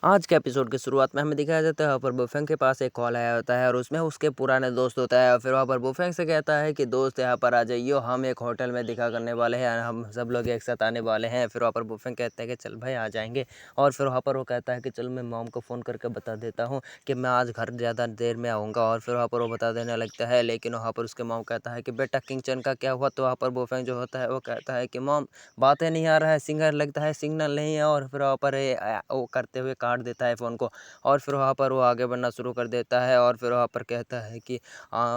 आज के एपिसोड की शुरुआत में हमें दिखाया जाता है वहाँ पर बुफेंग के पास एक कॉल आया होता है और उसमें उसके पुराने दोस्त होता है और फिर वहाँ पर बुफेंग से कहता है कि दोस्त यहाँ पर आ जाइयो, हम एक होटल में दिखा करने वाले हैं, हम सब लोग एक साथ आने वाले हैं। फिर वहाँ पर बुफेंग कहते हैं कि चल भाई आ जाएंगे। और फिर वहाँ पर वो कहता है कि चल मैं मॉम को फ़ोन करके बता देता हूँ कि मैं आज घर ज़्यादा देर में आऊँगा। और फिर वहाँ पर वो बता देने लगता है, लेकिन वहाँ पर उसके मॉम कहता है कि बेटा किंगचन का क्या हुआ। तो वहाँ पर बुफेंग जो होता है वो कहता है कि मॉम बातें नहीं आ रहा है, सिंगर लगता है सिग्नल नहीं है। और फिर वहाँ पर वो करते हुए काट देता है फ़ोन को। और फिर वहाँ पर वो आगे बढ़ना शुरू कर देता है और फिर वहाँ पर कहता है कि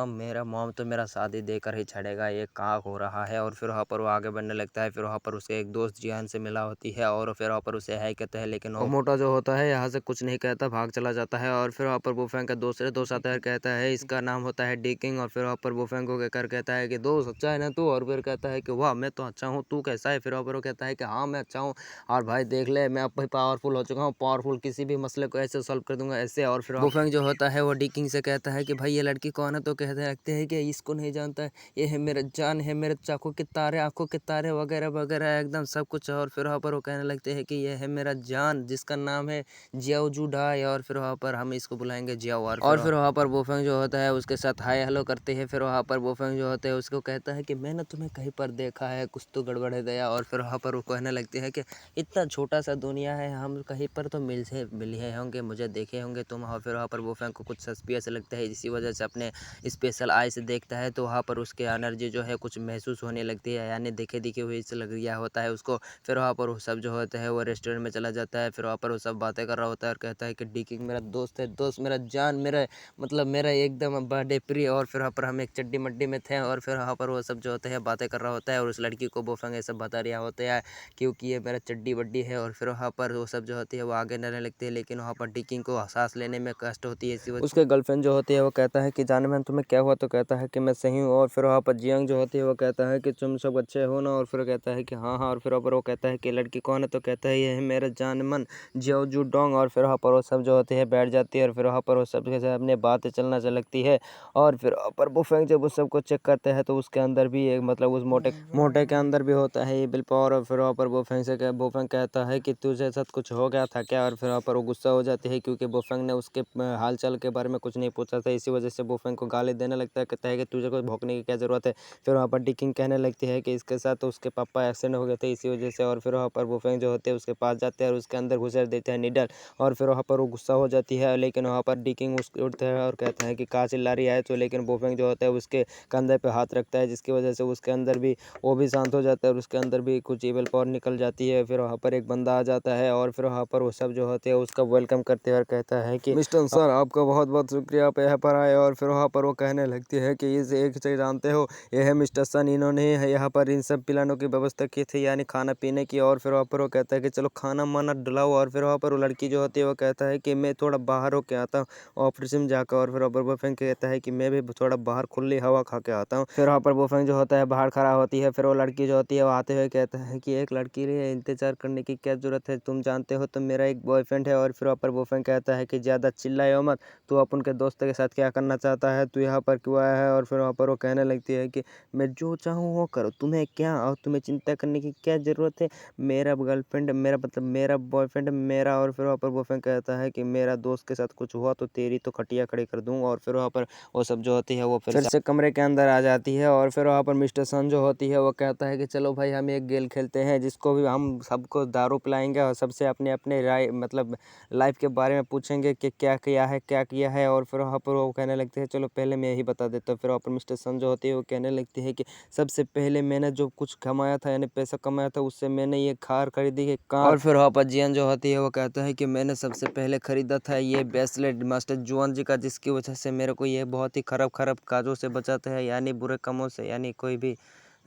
मेरा मॉम तो मेरा शादी देकर ही छड़ेगा, ये क्या हो रहा है। और फिर वहाँ पर वो आगे बढ़ने लगता है। फिर वहाँ पर उसे एक दोस्त जियान से मिला होती है और फिर वहाँ पर उसे है कहते हैं, लेकिन वो मोटा जो होता है यहाँ से कुछ नहीं कहता, भाग चला जाता है। और फिर वहाँ पर बुफेंग का दूसरे दोस्त आता है, कहता है इसका नाम होता है डिकिंग। और फिर वहाँ पर बुफेंग को कहकर कहता है कि दोस्त अच्छा है ना तू। और फिर कहता है कि वाह मैं तो अच्छा हूँ, तू कैसा है। फिर वहाँ पर वो कहता है कि हाँ मैं अच्छा हूँ, और भाई देख ले मैं अब भी पावरफुल हो चुका हूँ, पावरफुल किसी भी मसले को ऐसे सॉल्व कर दूंगा ऐसे। और फिर बुफेंग जो होता है वो डिकिंग से कहता है कि भाई ये लड़की कौन है। तो कहते लगते हैं कि इसको नहीं जानता है, ये है मेरा जान, है मेरे चाकू के तारे, आंखों के तारे वगैरह वगैरह एकदम सब कुछ। और फिर वहाँ पर वो कहने लगते हैं कि ये है मेरा जान जिसका नाम है जियाओ जुडाई। और फिर वहाँ पर हम इसको बुलाएंगे जियाओ। और फिर वहाँ पर बुफेंग जो होता है उसके साथ हाय हेलो करते हैं। फिर वहाँ पर बुफेंग जो होते हैं उसको कहता है कि मैंने तुम्हें कहीं पर देखा है, कुछ तो गड़बड़ है दया। और फिर वहाँ पर वो कहने लगते हैं कि इतना छोटा सा दुनिया है, हम कहीं पर तो मिले होंगे, मुझे देखे होंगे तुम। और फिर वहाँ पर बुफेंग को कुछ सस्पियस लगता है, इसी वजह से अपने स्पेशल आई से देखता है। तो वहाँ पर उसके एनर्जी जो है कुछ महसूस होने लगती है, यानी देखे दिखे हुए से लग गया होता है उसको। फिर वहाँ पर वो सब जो होता है वो रेस्टोरेंट में चला जाता है। फिर वहाँ पर वो सब बातें कर रहा होता है और कहता है कि डिकिंग मेरा दोस्त है, दोस्त मेरा जान, मेरा मतलब मेरा एकदम बर्थडे प्रिय। और फिर वहाँ पर हम एक चड्डी मड्डी में थे और फिर वहाँ पर वो सब जो होता है बातें कर रहा होता है और उस लड़की को बुफेंग ये सब बता रहा होता है क्योंकि ये मेरा चड्डी बड्डी है। और फिर वहाँ पर वो सब जो होती है वो आगे बढ़ने लगती है, लेकिन वहाँ पर डिकिंग को सांस लेने में कष्ट होती है। इसी वजह उसके गर्लफ्रेंड जो होती है वो कहता है कि जान मैन तुम्हें क्या हुआ। तो कहता है कि मैं सही हूँ। और फिर वहाँ पर जियांग जो होती है वो कहता है कि तुम सब अच्छे हो ना। और फिर कहता है कि हाँ हाँ। और फिर वहाँ पर वो कहता है कि लड़की कौन है। तो कहता है ये है मेरा जान मन जियो जू डोंग। और फिर वहाँ पर वो सब जो होती है बैठ जाती है और फिर वहाँ पर वो सब के साथ अपने बातें चलना लगती है। और फिर वहाँ पर बुफेंग जब उस सबको चेक करते हैं तो उसके अंदर भी एक मतलब उस मोटे मोटे के अंदर भी होता है ये बिल पावर। और फिर वहाँ पर बुफेंग कहता है कि तुझे साथ कुछ हो गया था क्या। और फिर वहाँ पर वो गुस्सा हो जाती है क्योंकि बुफेंग ने उसके हाल चाल के बारे में कुछ नहीं पूछा था, इसी वजह से बुफेंग को गाली देने लगता है, कहता है कि तुझे कोई भौंकने की क्या ज़रूरत है। फिर वहाँ पर डिकिंग कहने लगती है कि इसके साथ तो उसके पापा एक्सीडेंट हो गए थे इसी वजह से। और फिर वहाँ पर बुफेंग जो होते हैं उसके पास जाते हैं और उसके अंदर घुसेड़ देते हैं निडल। और फिर वहाँ पर वो गुस्सा हो जाती है, लेकिन वहाँ पर डिकिंग उठता है और कहता है कि कहाँ चिल्ला रही है। तो लेकिन बुफेंग जो होता है उसके कंधे पे हाथ रखता है, जिसकी वजह से उसके अंदर भी वो भी शांत हो जाता है और उसके अंदर भी कुछ इविल पावर निकल जाती है। फिर वहाँ पर एक बंदा आ जाता है और फिर वहाँ पर वो सब जो होते हैं उसका वेलकम करते हैं और कहता है कि मिस्टर सर आपका बहुत बहुत शुक्रिया आप यहाँ पर आए। और फिर वहाँ पर वो कहने लगती है कि इस एक चीज़ जानते हो, ये है मिस्टर सन, इन्होंने यहाँ पर इन सब पिलानों की व्यवस्था की थी, यानी खाना पीने की। और फिर वहाँ पर वो कहता है कि चलो खाना माना डलाओ। और फिर वहाँ पर वो लड़की जो होती है वो कहता है कि मैं थोड़ा बाहर होके आता हूँ ऑफिस में जाकर। और फिर बुफेंग कहता है कि मैं भी थोड़ा बाहर खुली हवा खा के आता हूँ। फिर वहाँ पर बुफेंग जो होता है बाहर खड़ा होती है। फिर वो लड़की जो होती है वो आते हुए कहता है कि एक लड़की लिए इंतजार करने की क्या जरूरत है, तुम जानते हो तो मेरा एक बॉयफ्रेंड है। और फिर वहाँ पर बुफेंग कहता है कि ज़्यादा चिल्लाए मत, तू अपन के दोस्त के साथ क्या करना चाहता है, तू यहाँ पर क्यों आया है। और फिर वहाँ पर वो कहने लगती है कि मैं जो चाहूँ वो करो, तुम्हें क्या और तुम्हें चिंता करने की क्या ज़रूरत है, मेरा गर्लफ्रेंड मेरा मतलब मेरा बॉयफ्रेंड मेरा। और फिर वहाँ पर बुफेंग कहता है कि मेरा दोस्त के साथ कुछ हुआ तो तेरी तो खटिया खड़ी कर दूँगा। और फिर वहाँ पर वो सब जो होती है वो फिर से कमरे के अंदर आ जाती है। और फिर वहाँ पर मिस्टर सन जो होती है वो कहता है कि चलो भाई हम एक गेम खेलते हैं जिसको भी हम सबको दारू पिलाएंगे और सबसे अपने अपने राय मतलब लाइफ के बारे में पूछेंगे कि क्या किया है क्या किया है। और फिर वहाँ पर वो कहने लगते हैं चलो पहले मैं यही बता देता हूँ। फिर वहाँ पर मिस्टर सन जो होती है वो कहने लगती है कि सबसे पहले मैंने जो कुछ कमाया था यानी पैसा कमाया था उससे मैंने ये कार खरीदी है कार। और फिर वहाँ पर जियन जो होती है वो कहता है कि मैंने सबसे पहले खरीदा था ये ब्रेसलेट मास्टर जुआन जी का, जिसकी वजह से मेरे को ये बहुत ही खराब खराब काजों से बचाता है, यानी बुरे कामों से, यानी कोई भी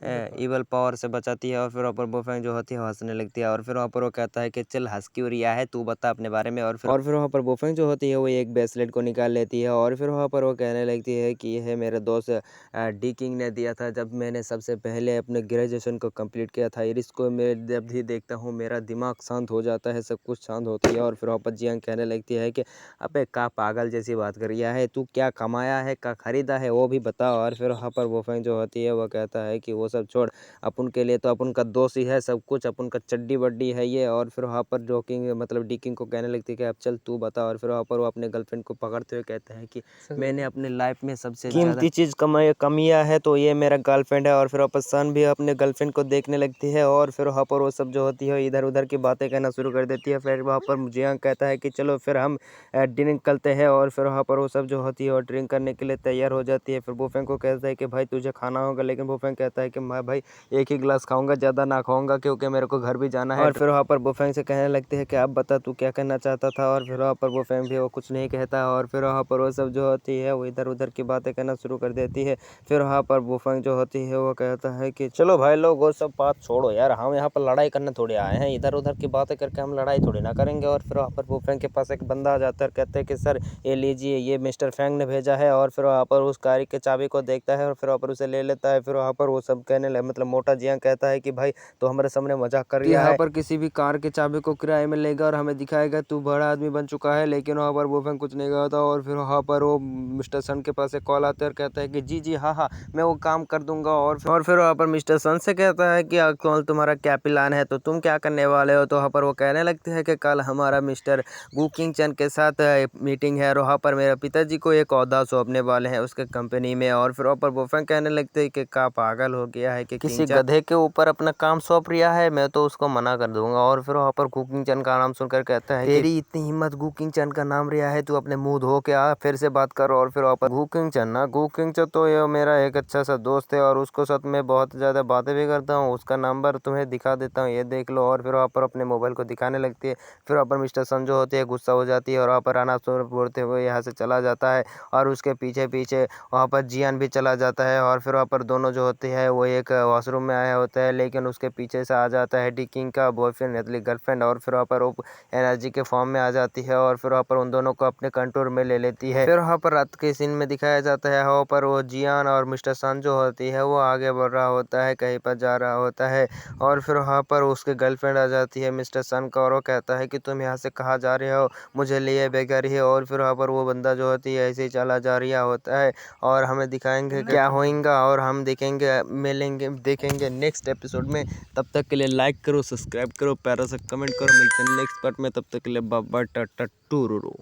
इवल पावर से बचाती है। और फिर वहाँ पर बुफेंग जो होती है हंसने लगती है। और फिर वहाँ पर वो कहता है कि चल हंस क्यों रिया है, तू बता अपने बारे में। और फिर वहाँ पर बुफेंग जो होती है वो एक ब्रेसलेट को निकाल लेती है। और फिर वहाँ पर वो कहने लगती है कि यह मेरे दोस्त डी किंग ने दिया था जब मैंने सबसे पहले अपने ग्रेजुएशन को कंप्लीट किया था। इसको मैं जब भी देखता हूँ मेरा दिमाग शांत हो जाता है, सब कुछ शांत होती है। और फिर वहाँ पर जियांग कहने लगती है कि अबे का पागल जैसी बात कर रिया है, तू क्या कमाया है क्या खरीदा है वो भी बताओ। और फिर वहाँ पर बुफेंग जो होती है वो कहता है कि वो वो सब छोड़, अपन के लिए तो अपन का दोस्त ही है सब कुछ, अपन का चड्डी बड्डी है ये। और फिर वहाँ पर जोकिंग मतलब डिकिंग को कहने लगती है कि अब चल तू बता। और फिर वहाँ पर वो अपने गर्लफ्रेंड को पकड़ते हुए कहते हैं कि मैंने अपने लाइफ में सबसे कीमती चीज़ कमिया है तो ये मेरा गर्लफ्रेंड है। और फिर वापस सन भी अपने गर्लफ्रेंड को देखने लगती है और फिर वहाँ पर वो सब जो होती है इधर उधर की बातें कहना शुरू कर देती है। फिर वहाँ पर जियांग कहता है कि चलो फिर हम ड्रिंक करते हैं। और फिर वहाँ पर वो सब जो होती है और ड्रिंक करने के लिए तैयार हो जाती है। फिर बोफेंग को कहता है कि भाई तुझे खाना होगा, लेकिन बोफेंग कहता है कि मैं भाई एक ही गिलास खाऊंगा, ज़्यादा ना खाऊंगा क्योंकि मेरे को घर भी जाना है। और फिर वहाँ पर बोफेंग से कहने लगते हैं कि आप बता तू क्या कहना चाहता था। और फिर वहाँ पर बोफेंग भी वो कुछ नहीं कहता। और फिर वहाँ पर वो सब जो होती है वो इधर उधर की बातें कहना शुरू कर देती है। फिर वहाँ पर बोफेंग जो होती है वो कहता है कि चलो भाई लोग वो सब बात छोड़ो यार, हम यहाँ पर लड़ाई करने थोड़ी आए हैं, इधर उधर की बातें करके हम लड़ाई थोड़ी ना करेंगे। और फिर वहाँ पर बोफेंग के पास एक बंदा आ जाता है और कहते हैं कि सर ये लीजिए, ये मिस्टर फेंग ने भेजा है। और फिर वहाँ पर उस गाड़ी के चाबी को देखता है और फिर वहाँ पर उसे ले लेता है। फिर वहाँ पर वो सब कहने लगे, मतलब मोटा जियांग कहता है कि भाई तो हमारे सामने मजाक कर रहा है, यहाँ पर किसी भी कार के चाबी को किराए में लेगा और हमें दिखाएगा तू बड़ा आदमी बन चुका है। लेकिन वहाँ पर बोफेंग कुछ नहीं कहता। और फिर वहाँ पर वो मिस्टर सन के पास एक कॉल आता है और कहता है कि जी जी हाँ हाँ मैं वो काम कर दूंगा। और फिर वहाँ पर मिस्टर सन से कहता है कि कॉल तुम्हारा क्या प्लान है, तो तुम क्या करने वाले हो। तो वहाँ पर वो कहने लगते हैं कि कल हमारा मिस्टर गुकिंग चैन के साथ मीटिंग है और वहाँ पर मेरे पिताजी को एक ओहदा सौंपने वाले हैं उसके कंपनी में। और फिर वहाँ पर बोफेंग कहने लगते हैं कि का पागल हो गया है कि किसी गधे के ऊपर अपना काम सौंप रिया है, मैं तो उसको मना कर दूंगा। और फिर वहाँ पर गुकिंग चैन का नाम सुनकर कहता है तेरी इतनी हिम्मत, गुकिंग चैन का नाम रिया है, तू अपने मुंह धो के आ, फिर से बात करो। और फिर वहाँ पर गुकिंग चैन ना, गुकिंग चैन तो ये मेरा एक अच्छा सा दोस्त है और उसको साथ में बहुत ज़्यादा बातें भी करता हूँ, उसका नंबर तुम्हें दिखा देता हूँ, ये देख लो। और फिर वहाँ पर अपने मोबाइल को दिखाने लगती है। फिर वहाँ पर मिस्टर सन जो होती है गुस्सा हो जाती है और वहाँ पर आना बोलते हुए यहाँ से चला जाता है। और उसके पीछे पीछे वहाँ पर जियान भी चला जाता है। और फिर वहाँ पर दोनों जो होते हैं वो एक वॉशरूम में आया होता है, लेकिन उसके पीछे से आ जाता है डिकिंग का बॉयफ्रेंड मतलब गर्लफ्रेंड। और फिर वहाँ पर वो एनर्जी के फॉर्म में आ जाती है और फिर वहाँ पर उन दोनों को अपने कंट्रोल में ले लेती है। फिर वहाँ पर रात के सीन में दिखाया जाता है वहाँ पर वो जियान और मिस्टर सन जो होती है वो आगे बढ़ रहा होता है, कहीं पर जा रहा होता है। और फिर वहाँ पर उसके गर्लफ्रेंड आ जाती है मिस्टर सन का और वो कहता है कि तुम यहाँ से कहाँ जा रहे हो, मुझे लिए बेघर ही है। और फिर वहाँ पर वो बंदा जो होती है ऐसे ही चला जा रहा होता है। और हमें दिखाएंगे क्या होएगा और हम देखेंगे मिलेंगे देखेंगे नेक्स्ट एपिसोड में। तब तक के लिए लाइक करो, सब्सक्राइब करो, प्यारा सा कमेंट करो। मिलते हैं नेक्स्ट पार्ट में, तब तक के लिए बाय बाय टाटा टूरू।